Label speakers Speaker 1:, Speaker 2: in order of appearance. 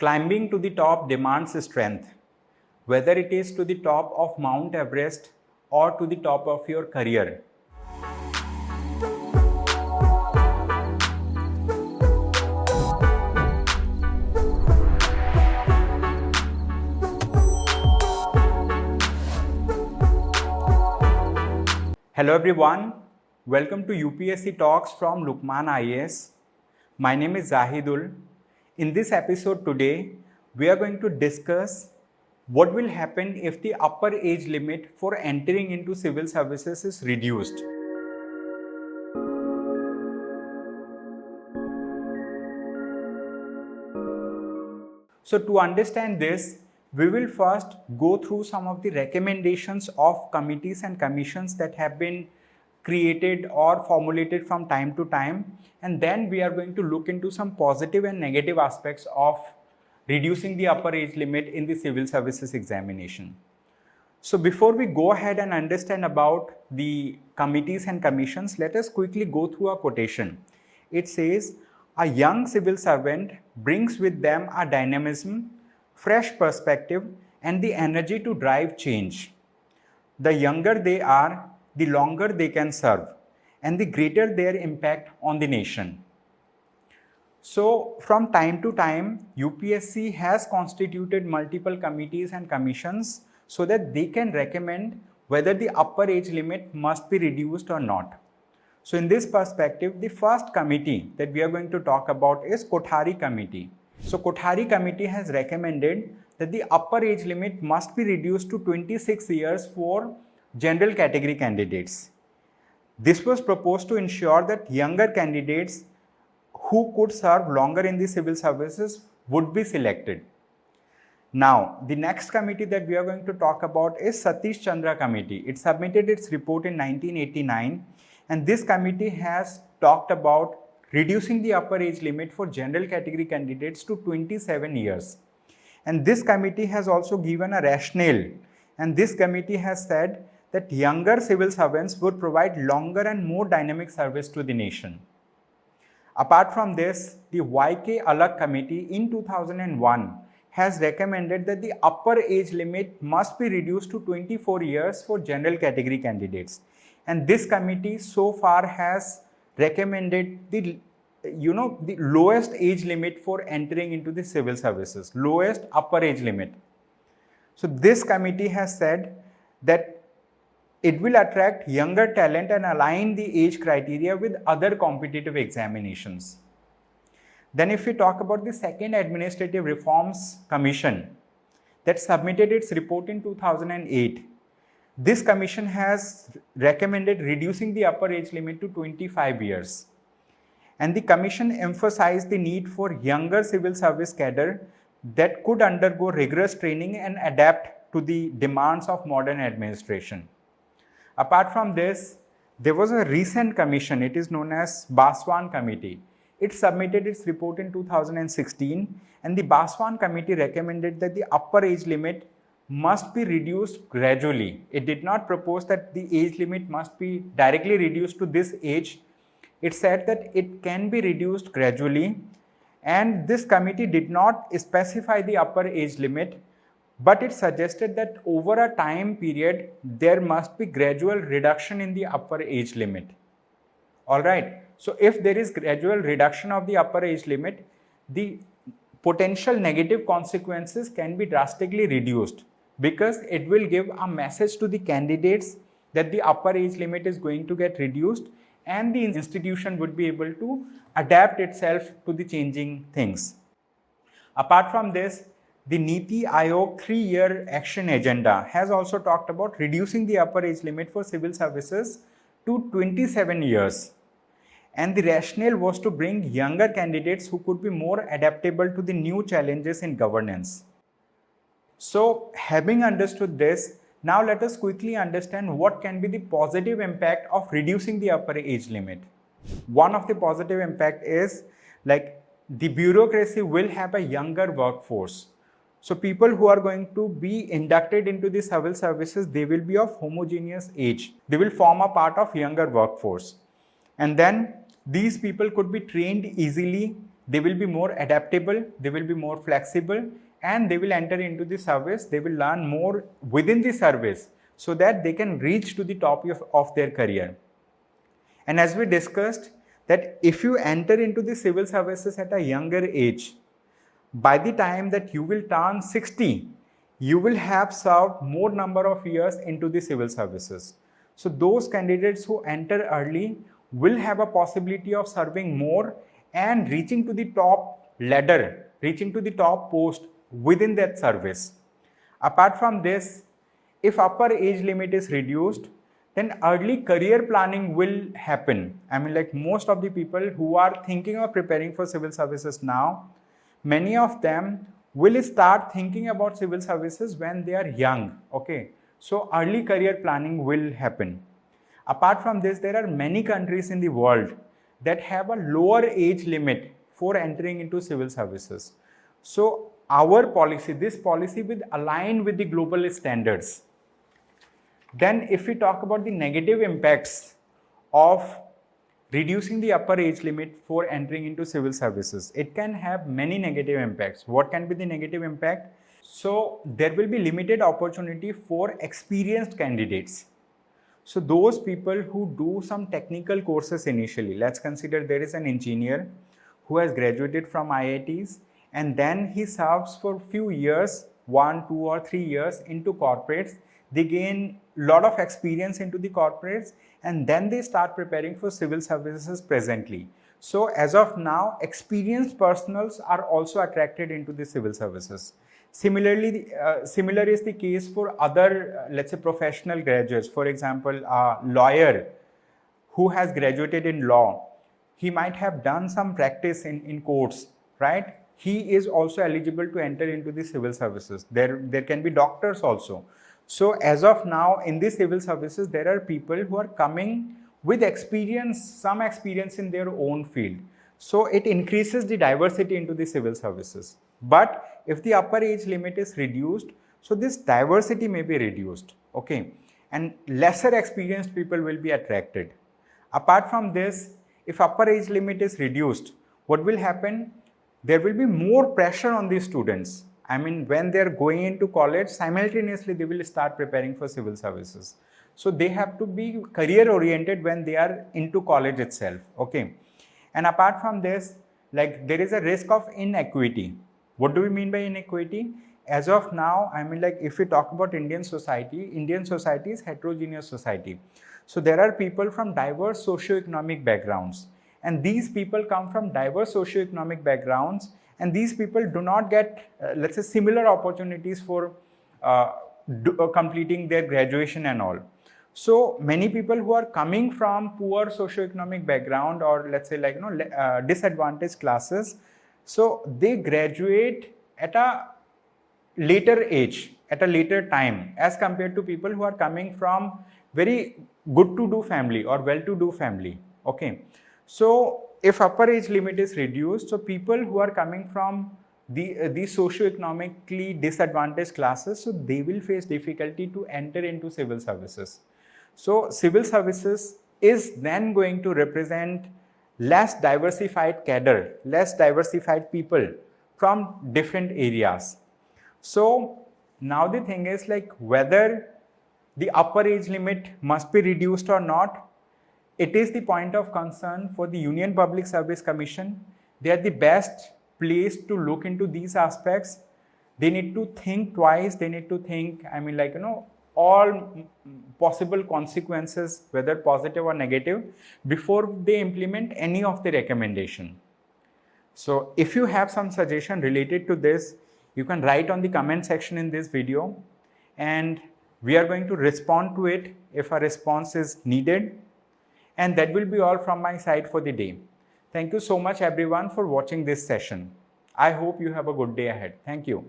Speaker 1: Climbing to the top demands strength, whether it is to the top of Mount Everest or to the top of your career. Hello everyone, welcome to UPSC Talks from Lukmaan IAS. My name is Zahidul. In this episode today, we are going to discuss what will happen if the upper age limit for entering into civil services is reduced. So to understand this, we will first go through some of the recommendations of committees and commissions that have been created or formulated from time to time, and then we are going to look into some positive and negative aspects of reducing the upper age limit in the civil services examination. So before we go ahead and understand about the committees and commissions, let us quickly go through a quotation. It says, "A young civil servant brings with them a dynamism, fresh perspective, and the energy to drive change. The younger they are, the longer they can serve, and the greater their impact on the nation." So from time to time, UPSC has constituted multiple committees and commissions so that they can recommend whether the upper age limit must be reduced or not. So in this perspective, the first committee that we are going to talk about is Kothari Committee. So Kothari Committee has recommended that the upper age limit must be reduced to 26 years for general category candidates. This was proposed to ensure that younger candidates who could serve longer in the civil services would be selected. Now, the next committee that we are going to talk about is Satish Chandra Committee. It submitted its report in 1989, and this committee has talked about reducing the upper age limit for general category candidates to 27 years. And this committee has also given a rationale, and this committee has said that younger civil servants would provide longer and more dynamic service to the nation. Apart from this, the YK Alag Committee in 2001 has recommended that the upper age limit must be reduced to 24 years for general category candidates. And this committee so far has recommended the lowest age limit for entering into the civil services, lowest upper age limit. So this committee has said that it will attract younger talent and align the age criteria with other competitive examinations. Then if we talk about the second Administrative Reforms Commission that submitted its report in 2008, this commission has recommended reducing the upper age limit to 25 years. And the commission emphasized the need for younger civil service cadre that could undergo rigorous training and adapt to the demands of modern administration. Apart from this, there was a recent commission, it is known as Baswan Committee. It submitted its report in 2016, and the Baswan Committee recommended that the upper age limit must be reduced gradually. It did not propose that the age limit must be directly reduced to this age. It said that it can be reduced gradually, and this committee did not specify the upper age limit, but it suggested that over a time period, there must be gradual reduction in the upper age limit. Alright, so if there is gradual reduction of the upper age limit, the potential negative consequences can be drastically reduced because it will give a message to the candidates that the upper age limit is going to get reduced and the institution would be able to adapt itself to the changing things. Apart from this, the Niti Aayog 3-year action agenda has also talked about reducing the upper age limit for civil services to 27 years. And the rationale was to bring younger candidates who could be more adaptable to the new challenges in governance. So, having understood this, now let us quickly understand what can be the positive impact of reducing the upper age limit. One of the positive impact is the bureaucracy will have a younger workforce. So people who are going to be inducted into the civil services, they will be of homogeneous age. They will form a part of younger workforce. And then these people could be trained easily they will be more adaptable, they will be more flexible, and they will enter into the service, they will learn more within the service so that they can reach to the top of their career. And as we discussed, that if you enter into the civil services at a younger age, by the time that you will turn 60, you will have served more number of years into the civil services. So those candidates who enter early will have a possibility of serving more and reaching to the top ladder, reaching to the top post within that service. Apart from this, if upper age limit is reduced, then early career planning will happen. I mean, like most of the people who are thinking of preparing for civil services now, many of them will start thinking about civil services when they are young. Okay, so early career planning will happen. Apart from this, there are many countries in the world that have a lower age limit for entering into civil services. So our policy, this policy will align with the global standards. Then if we talk about the negative impacts of reducing the upper age limit for entering into civil services, it can have many negative impacts. What can be the negative impact? So there will be limited opportunity for experienced candidates. So those people who do some technical courses initially, let's consider there is an engineer who has graduated from IITs and then he serves for few years, 1, 2 or 3 years into corporates. They gain a lot of experience into the corporates and then they start preparing for civil services presently. So as of now, experienced personals are also attracted into the civil services. Similarly, similar is the case for other, let's say, professional graduates. For example, a lawyer who has graduated in law, he might have done some practice in courts, right? He is also eligible to enter into the civil services. There can be doctors also. So as of now, in the civil services, there are people who are coming with experience, some experience in their own field. So it increases the diversity into the civil services. But if the upper age limit is reduced, so this diversity may be reduced, okay? And lesser experienced people will be attracted. Apart from this, if upper age limit is reduced, what will happen? There will be more pressure on the students. I mean, when they are going into college, simultaneously they will start preparing for civil services. So they have to be career oriented when they are into college itself, okay? And apart from this, like there is a risk of inequity. What do we mean by inequity? As of now, I mean, like if we talk about Indian society is heterogeneous society. So there are people from diverse socio-economic backgrounds. And these people come from diverse socio-economic backgrounds. And these people do not get, let's say, similar opportunities for completing their graduation and all. So many people who are coming from poor socio-economic background or let's say like, disadvantaged classes, so they graduate at a later age, at a later time as compared to people who are coming from very good-to-do family or well-to-do family, okay? So if upper age limit is reduced, so people who are coming from the socio-economically disadvantaged classes, so they will face difficulty to enter into civil services. So civil services is then going to represent less diversified cadre, less diversified people from different areas. So now the thing is like whether the upper age limit must be reduced or not, it is the point of concern for the Union Public Service Commission. They are the best place to look into these aspects. They need to think twice. They need to think, I mean, like, all possible consequences, whether positive or negative, before they implement any of the recommendation. So if you have some suggestion related to this, you can write on the comment section in this video and we are going to respond to it if a response is needed. And that will be all from my side for the day. Thank you so much everyone for watching this session. I hope you have a good day ahead. Thank you.